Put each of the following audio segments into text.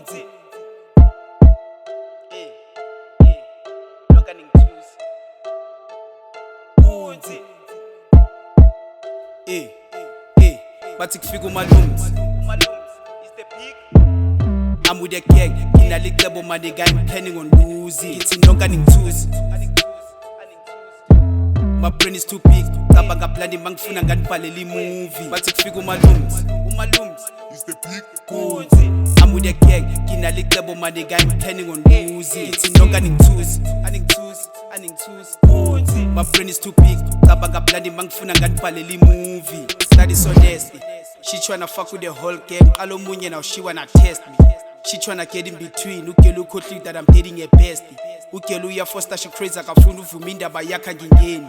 Nkunzi. Lonka Nkunzi. Nkunzi. Bathi kufika umalunzi. Is the peak. I'm with the gang, inalicebo money guy, I'm planning on losing. It's in Lonka Nkunzi. My brain is too big, cabanga plani mangifuna nganibhalela movie. Bathi kufika umalunzi. Is the peak. Nkunzi. I'm with the gang, inalicebo money guy, I'm planning on losing. It's in Lonka Nkunzi. Nkunzi. My brain is too big, cabanga plani mangifuna nganibhalela movie. That is honestly. She tryna fuck with the whole game. Alo munye now she wanna test me. She tryna get in between. Ukelu ukhohlile that I'm dating her bestie. Ukelu uyafoster she crazy akafuna uvuma indaba yakhe ngingeni.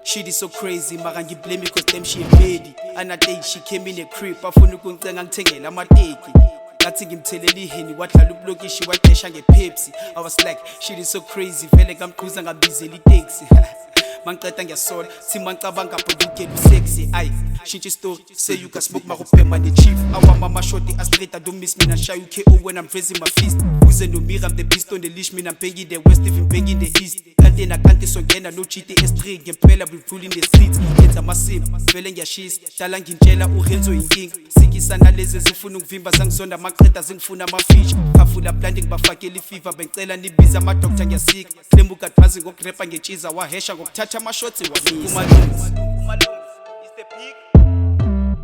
Shit is so crazy, maka ngiblame because them she lady. Another day she came in a crib, afuna ukuncenga ngithengela amateki. Ngathi ngimthelela iheni wadlala ublokishi wadesha ngePepsi. I was like, shit is so crazy, vele ngamqhuza ngambizela itaxi. Mangiceda ngiyasola, thima ngicabanga but ukelu sexy. Ay, shintsha story, say you can smoke makubhema the chief. Awama mashoti astraight, I don't miss me, and shy KO when I'm raising my fist. Uze no mirror, I'm the beast on the leash, me I'm banging the west, even banging the east. Kante na kante songena, no cheating string, ngempela we ruling the streets. Yenza amasim, vele ngiyashisa, dala ngintshela uRenzo inking. Sikisana lezi zifuna ukuvimba zangizonda maqeda zingifuna amafish. Khafula blinding bafakela ifever, bengicela nibiza ama doctor ngiyasika. Claim ukadvazi ngokurepa ngentshiza wahesha ngokuthatha amashoti wamisa. Is the peak.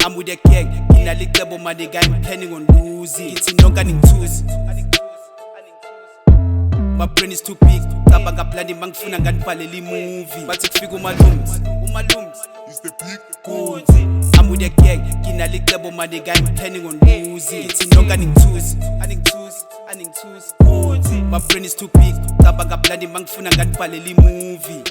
I'm with the gang, inalicebo money guy, I'm planning on losing. It's in Lonka Nkunzi. My brain is too big, cabanga plani mangifuna nganibhalela movie. Bathi kufika umalunzi. Is the peak. Nkunzi. I'm with the gang, inalicebo money guy, I'm planning on losing. It's in Lonka Nkunzi. Nkunzi. My brain is too big, cabanga plani mangifuna nganibhalela movie.